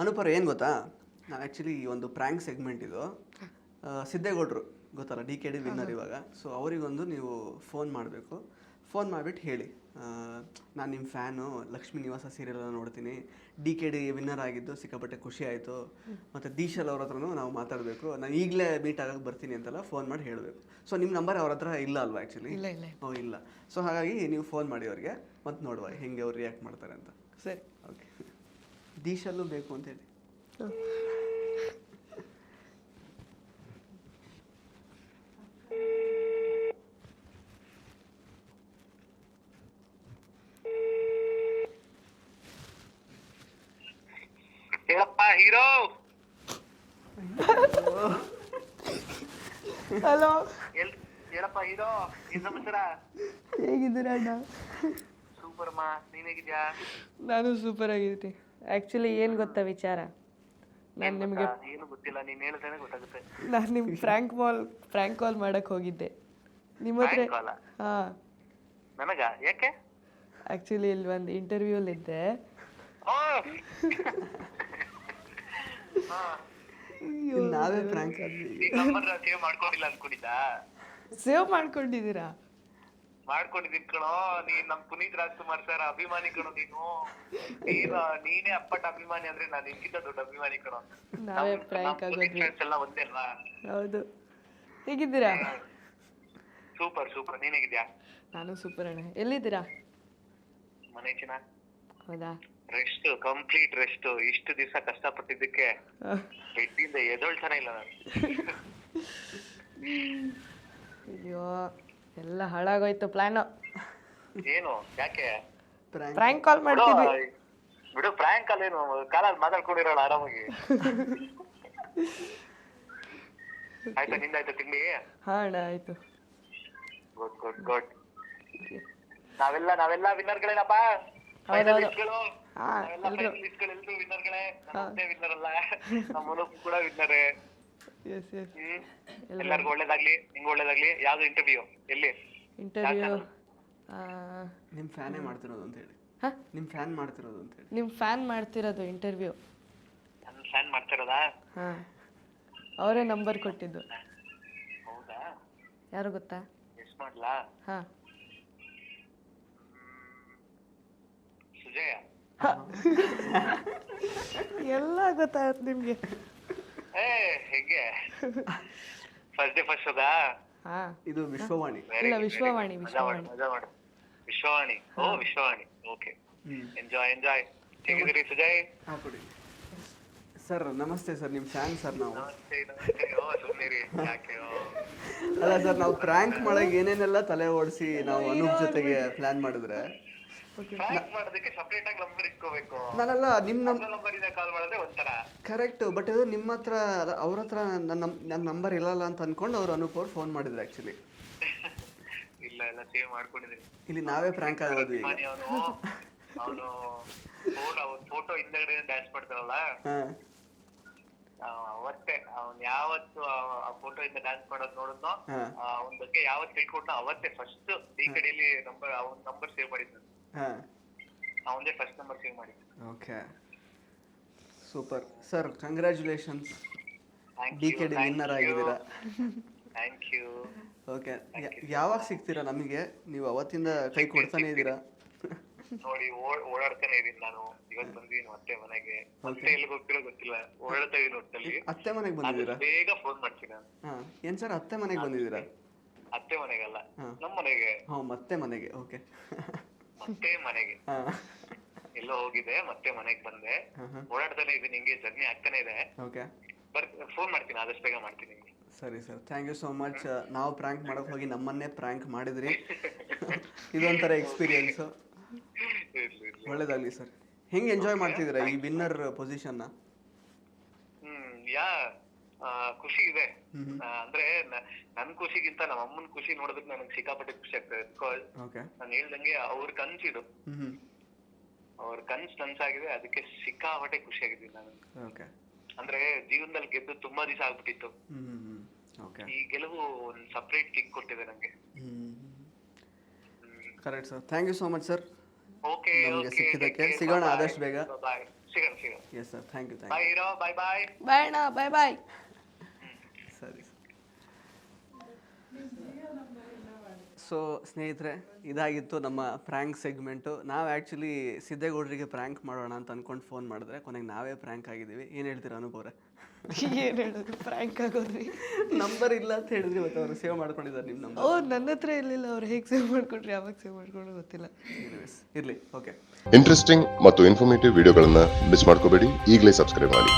ಅನುಪರ್ ಏನು ಗೊತ್ತಾ, ನಾವು ಆ್ಯಕ್ಚುಲಿ ಈ ಒಂದು ಪ್ರ್ಯಾಂಕ್ ಸೆಗ್ಮೆಂಟ್ ಇದು ಸಿದ್ದೇಗೌಡರು ಗೊತ್ತಲ್ಲ, DKD ವಿನ್ನರ್ ಇವಾಗ. ಸೊ ಅವರಿಗೊಂದು ನೀವು ಫೋನ್ ಮಾಡಬೇಕು. ಫೋನ್ ಮಾಡಿಬಿಟ್ಟು ಹೇಳಿ, ನಾನು ನಿಮ್ಮ ಫ್ಯಾನು, ಲಕ್ಷ್ಮೀ ನಿವಾಸ ಸೀರಿಯಲ್ ನೋಡ್ತೀನಿ, DKD ವಿನ್ನರ್ ಆಗಿದ್ದು ಸಿಕ್ಕಾಪಟ್ಟೆ ಖುಷಿ ಆಯಿತು, ಮತ್ತು ದೀಶಲ್ ಅವ್ರ ಹತ್ರನೂ ನಾವು ಮಾತಾಡಬೇಕು, ನಾನು ಈಗಲೇ ಮೀಟ್ ಆಗಕ್ಕೆ ಬರ್ತೀನಿ ಅಂತೆಲ್ಲ ಫೋನ್ ಮಾಡಿ ಹೇಳಬೇಕು. ಸೊ ನಿಮ್ಮ ನಂಬರ್ ಅವ್ರ ಹತ್ರ ಇಲ್ಲ ಅಲ್ವಾ ಆ್ಯಕ್ಚುಲಿ? ಇಲ್ಲ. ಸೊ ಹಾಗಾಗಿ ನೀವು ಫೋನ್ ಮಾಡಿ ಅವ್ರಿಗೆ, ಮತ್ತು ನೋಡುವ ಹೆಂಗೆ ಅವ್ರು ರಿಯಾಕ್ಟ್ ಮಾಡ್ತಾರೆ ಅಂತ. ಸರಿ, ಓಕೆ. ದೀಶಲ್ಲೂ ಬೇಕು ಅಂತೇಳಿ. ಹೇಳಪ್ಪ ಹೀರೋ. ಹಲೋ, ಹೇಳಪ್ಪ ಹೀರೋ, ಏನ್ ಸಮಾಚಾರ? ಹೇಗಿದ್ದೀರಾ ಅಣ್ಣ? ಸೂಪರ್ ಅಮ್ಮ, ನೀನ್ ಹೇಗಿದ್ಯಾ? ನಾನು ಸೂಪರ್ ಆಗಿದ್ದೀನಿ. ಆ್ಯಕ್ಚುಲಿ ಏನು ಗೊತ್ತಾ ವಿಚಾರ, ನಾನು ನಿಮಗೆ ಏನು ಗೊತ್ತಿಲ್ಲ, ನೀನ್ ಹೇಳಿದ್ರೆ ಗೊತ್ತಾಗುತ್ತೆ. ನಾನು ನಿಮ್ಗೆ ಫ್ರ್ಯಾಂಕ್ ಕಾಲ್ ಮಾಡಕ್ಕೆ ಹೋಗಿದ್ದೆ ನಿಮ್ಮ ಹತ್ರ. ಹಾಂ, ನನಗ ಯಾಕೆ? ಆ್ಯಕ್ಚುಲಿ ಇಲ್ಲಿ ಒಂದು ಇಂಟರ್ವ್ಯೂಲಿದ್ದೆ. ನಾವೇ ಪ್ರ್ಯಾಂಕ್ ಸೇವ್ ಮಾಡ್ಕೊಂಡಿಲ್ಲ ಅನ್ಕೊಂಡಿದ್ದ? ಸೇವ್ ಮಾಡ್ಕೊಂಡಿದ್ದೀರಾ? ಮಾಡ್ಕೊಂಡಿದ್ದೀನ್ ಕಣೋ. ನೀನ್ ನಮ್ ಪುನೀತ್ ರಾಜ್ಕುಮಾರ್ ಸರ್ ಅಭಿಮಾನಿ ಕಣೋ ನೀನು. ನೀನೇ ಅಪ್ಪಟ ಅಭಿಮಾನಿ ಅಂದ್ರೆ ನಾನು ನಿನ್ಗಿಂತ ದೊಡ್ಡ ಅಭಿಮಾನಿ ಕಣೋ. ನಾವೇ ಪ್ರ್ಯಾಂಕ್ ಆಗೋದ್ವಿ. ಎಲ್ಲ ಒಂದೇ ಅಲ್ವಾ? ಹೌದು. ಹೇಗಿದ್ದೀರಾ? Super super. ನೀನ್ ಹೇಗಿದ್ಯಾ? ನಾನು ಸೂಪರ್ ಅಣ್ಣ. ಎಲ್ಲಿದ್ದೀರಾ? ಮನೆ ಚಿನ್ನ. ಹೌದಾ? Rest, complete rest. ಇಷ್ಟು ದಿವಸ ಕಷ್ಟಪಟ್ಟಿದ್ದಕ್ಕೆ ಬೆಡ್ಡಿಂದ ಎದೊಳ್ತಾನೆ ಇಲ್ಲ ನಾನು. ಅಯ್ಯೋ, ಎಲ್ಲ ಹಾಳಾಗೋಯ್ತು ಪ್ಲಾನ್. ಏನು ಯಾಕೆ? ಪ್ರ್ಯಾಂಕ್ ಕಾಲ್ ಮಾಡ್ತಿದ್ವಿ. ಬಿಡು, ಪ್ರ್ಯಾಂಕ್ ಅಲ್ಲೇನು, ಕಾಲಲ್ಲಿ ಮಾತಾಡ್ಕೊಂಡಿರೋಣ ಆರಾಮಾಗಿ. ಆಯ್ತಾ, ನಿಂದಾಯ್ತಾ ತಿಂಡಿ? ಹಾ ಅಣ್ಣ, ಆಯ್ತು. Good good good. ನಾವೆಲ್ಲ ವಿನ್ನರ್ಗಳೇನಪ್ಪ? ಫೈನಲಿಸ್ಟ್ಗಳು ಎಲ್ರು ವಿನ್ನರ್ಗಳೇ. ನಮ್ಮದೇ ವಿನ್ನರ್ ಅಲ್ಲ, ನಮ್ಮ ಕೂಡ ವಿನ್ನರೇ. ಎಲ್ಲರಿಗೂ ಒಳ್ಳೇದಾಗ್ಲಿ, ನಿಂಗೂ ಒಳ್ಳೇದಾಗ್ಲಿ. ಯಾವ್ದು ಇಂಟರ್ವ್ಯೂ? ಎಲ್ಲಿ ಇಂಟರ್ವ್ಯೂ? ನಿಮ್ಮ ಫ್ಯಾನೇ ಮಾಡ್ತಿರೋದು ಅಂತ ಹೇಳಿ. ನಿಮ್ಮ ಫ್ಯಾನ್ ಮಾಡ್ತಿರೋದು ಅಂತ ಹೇಳಿ. ನಿಮ್ಮ ಫ್ಯಾನ್ ಮಾಡ್ತಿರೋದು ಇಂಟರ್ವ್ಯೂ? ನನ್ನ ಫ್ಯಾನ್ ಮಾಡ್ತಿರೋದಾ? ಹಾ, ಅವರೇ ನಂಬರ್ ಕೊಟ್ಟಿದ್ದು. ಹೌದಾ? ಯಾರು ಗೊತ್ತಾ? ಎಸ್ ಮಾಡ್ಲಾ? ಹಾ, ಸುಜಯ. ಎಲ್ಲ ಗೊತ್ತಾಯ್ತು ನಿಮ್ಗೆ. ಹೇಗೆ ಫಸ್ಟ್ ಡೇ ಫಸ್ಟ್ ಶೋದಾ? ಹಾ, ಇದು ವಿಶ್ವವಾಣಿ. ಇಲ್ಲ, ವಿಶ್ವವಾಣಿ. ವಿಶ್ವವಾಣಿ. ಓ, ವಿಶ್ವವಾಣಿ. Okay, enjoy. ಹೇಗಿದ್ದೀರಿ ಸುಜಯ್? ಕೊಡಿ ಸರ್. ನಮಸ್ತೆ ಸರ್, ನಿಮ್ಮ ಫ್ಯಾನ್ ಸರ್ ನಾವು. ಸುಮ್ಮನಿರಿ, ಯಾಕೆ? ಅಲ್ಲ ಸರ್, ನಾವು ಪ್ರ್ಯಾಂಕ್ ಮಾಡಕ್ಕೆ ಏನೇನೆಲ್ಲ ತಲೆ ಓಡಿಸಿ ನಾವು ಅನೂಪ್ ಜೊತೆಗೆ ಪ್ಲಾನ್ ಮಾಡಿದ್ರೆ, ಪ್ರ್ಯಾಂಕ್ ಮಾಡೋದಕ್ಕೆ ಸಪರೇಟ್ ಆಗಿ ನಂಬರ್ ಇಟ್ಕೋಬೇಕು. ನಾನಲ್ಲ ನಿಮ್ಮ ನಂಬರ್ ಇದೆ, ಕಾಲ್ ಮಾಡಿದ್ರೆ ಒಂಥರ ಕರೆಕ್ಟ್. ಬಟ್ ಇದು ನಿಮ್ಮ ಹತ್ರ, ಅವ್ರ ಹತ್ರ ನನ್ನ ನಂಬರ್ ಇಲ್ಲಲ್ಲ ಅಂತ ಅನ್ಕೊಂಡು ಅವ್ರು ಅನೂಪ್ ಅವ್ರು ಫೋನ್ ಮಾಡಿದ್ರು ಆ್ಯಕ್ಚುಲಿ. ಇಲ್ಲ ಸೇವ್ ಮಾಡ್ಕೊಂಡಿದ್ದೀನಿ. ಇಲ್ಲಿ ನಾವೇ ಪ್ರ್ಯಾಂಕ್ ಆಗೋದು. ಅವನು ಫೋಟೋ ಹಿಂದಗಡೆ ಡ್ಯಾನ್ಸ್ ಮಾಡ್ತಾರಲ್ಲ, ಅವತ್ತೇ ಅವ್ನು ಯಾವತ್ತು ಆ ಫೋಟೋ ಇಂದ ಡ್ಯಾನ್ಸ್ ಮಾಡೋದು ನೋಡಿದ್ನೋ, ಅವನ ಬಗ್ಗೆ ಯಾವತ್ತು ತಿಳ್ಕೊಂಡ್ನೋ ಅವತ್ತೇ ಫಸ್ಟ್ ಈ ಕಡೆಯಲ್ಲಿ ಅವನ ನಂಬರ್ ಸೇವ್ ಮಾಡಿದ್ದು. ಅವನದೇ ಫಸ್ಟ್ ನಂಬರ್ ಸೇವ್ ಮಾಡಿದ್ದು. Okay, super sir. Congratulations, DKD winner ಆಗಿದ್ದೀರಾ. Thank you. ಓಕೆ, ಯಾವಾಗ ಸಿಗ್ತೀರಾ ನಮಗೆ? ನೀವು ಅವತ್ತಿಂದ ಕೈ ಕೊಡ್ತಾನೆ ಇದ್ದೀರಾ. ನೋಡಿ, ಓಡಾಡ್ತಾನೆ ಇದೀನಿ ನಾನು. ಇವತ್ತು ಬಂದಿದ್ದೀನಿ ಮತ್ತೆ ಮನೆಗೆ. ಮತ್ತೆ ಎಲ್ಲಿ ಹೋಗ್ತಿರೋ ಗೊತ್ತಿಲ್ಲ, ಓಡಾಡ್ತಾ ಇದೀನಿ ಒಟ್ಟಲ್ಲಿ. ಅತ್ತೆ ಮನೆಗೆ ಬಂದಿದ್ದೀರಾ? ಬೇಗ ಫೋನ್ ಮಾಡ್ತೀನಿ ನಾನು. ಏನ್ ಸರ್, ಅತ್ತೆ ಮನೆಗೆ ಬಂದಿದ್ದೀರಾ? ಅತ್ತೆ ಮನೆಗಲ್ಲ, ನಮ್ಮ ಮನೆಗೆ. ಮತ್ತೆ ಮನೆಗೆ. ಓಕೆ, ಮತ್ತೆ ಮನೆಗೆ ಎಲ್ಲೋ ಹೋಗಿದೆ, ಮತ್ತೆ ಮನೆಗೆ ಬಂದೆ. ಓಡಾಡ್ತಾನೆ ಇದೀನಿ, ನಿಂಗೆ ಜರ್ನಿ ಆಗ್ತಾನೆ ಇದೆ. ಓಕೆ, ಫೋನ್ ಮಾಡ್ತೀನಿ, ಆದಷ್ಟು ಬೇಗ ಮಾಡ್ತೀನಿ. ಸರಿ sir, thank you so much. ನಾವು ಪ್ರ್ಯಾಂಕ್ ಮಾಡಕ್ ಹೋಗಿ ನಮ್ಮನ್ನೇ ಪ್ರ್ಯಾಂಕ್ ಮಾಡಿದ್ರಿ. ಇದೊಂಥರ ಎಕ್ಸ್ಪೀರಿಯನ್ಸ್. ಒಳ್ಳೇದಾಗ್ಲಿ ಸರ್. ಹೆಂಗೆ ಎಂಜಾಯ್ ಮಾಡ್ತಿದ್ದೀರಾ ಈ ವಿನ್ನರ್ ಪೊಸಿಷನ್ನ? ಖುಷಿ ಇದೆ. ಅಂದ್ರೆ ನನ್ ಖುಷಿಗಿಂತ ನಮ್ಮ ಅಮ್ಮನ್ ಖುಷಿ ನೋಡೋದಕ್ಕೆ ನನಗೆ ಸಿಕ್ಕಾಪಟ್ಟೆ ಖುಷಿ ಆಗ್ತದೆ. ನಾನು ಹೇಳ್ದಂಗೆ ಅವ್ರ ಕನ್ಸಿದು, ಅವ್ರ ನನ್ಸಾಗಿದೆ, ಅದಕ್ಕೆ ಸಿಕ್ಕಾಪಟ್ಟೆ ಖುಷಿ ಆಗಿದ್ದೀನಿ ನಾನು. ಅಂದ್ರೆ ಜೀವನದಲ್ಲಿ ಗೆದ್ದು ತುಂಬಾ ದಿವಸ ಆಗ್ಬಿಟ್ಟಿತ್ತು. ಈ ಗೆಲುವು ಒಂದು ಸಪರೇಟ್ ಕಿಕ್ ಕೊಟ್ಟಿದೆ ನಂಗೆ. Correct sir, thank you so much sir. Okay, ಸಿಕ್ಕಿದ್ದಕ್ಕೆ ಸಿಗೋಣ ಆದಷ್ಟು ಬೇಗ. ಸಿಗೋಣ. Yes sir, thank you. Bye hero, bye bye. Bye ಅಣ್ಣ, ಬಾಯ್ ಬಾಯ್. ಸರಿ. ಸೊ ಸ್ನೇಹಿತರೆ, ಇದಾಗಿತ್ತು ನಮ್ಮ ಪ್ರ್ಯಾಂಕ್ ಸೆಗ್ಮೆಂಟು. ನಾವು ಆ್ಯಕ್ಚುಲಿ ಸಿದ್ದೇಗೌಡರಿಗೆ ಪ್ರ್ಯಾಂಕ್ ಮಾಡೋಣ ಅಂತ ಅಂದ್ಕೊಂಡು ಫೋನ್ ಮಾಡಿದ್ರೆ ಕೊನೆಗೆ ನಾವೇ ಪ್ರ್ಯಾಂಕ್ ಆಗಿದ್ದೀವಿ. ಏನು ಹೇಳ್ತೀರಾ ಅನುಭವ್ರೆ? ಏನು ಹೇಳೋದು, ಫ್ರ್ಯಾಂಕ್ ಆಗೋದ್ರಿ. ನಂಬರ್ ಇಲ್ಲ ಅಂತ ಹೇಳಿದ್ರಿ, ಮತ್ತು ಅವರು ಸೇವ್ ಮಾಡ್ಕೊಂಡಿದ್ದಾರೆ ನಿಮ್ಮ ನಂಬರ್. ಅವ್ರು ನನ್ನ ಹತ್ರ ಇರಲಿಲ್ಲ, ಅವ್ರು ಹೇಗೆ ಸೇವ್ ಮಾಡ್ಕೊಂಡ್ರಿ, ಯಾವಾಗ ಸೇವ್ ಮಾಡ್ಕೊಂಡ್ರು ಗೊತ್ತಿಲ್ಲ. ಇರಲಿ, ಓಕೆ. ಇಂಟ್ರೆಸ್ಟಿಂಗ್ ಮತ್ತು ಇನ್ಫಾರ್ಮೇಟಿವ್ ವಿಡಿಯೋಗಳನ್ನು ಮಿಸ್ ಮಾಡ್ಕೋಬೇಡಿ. ಈಗಲೇ ಸಬ್ಸ್ಕ್ರೈಬ್ ಮಾಡಿ.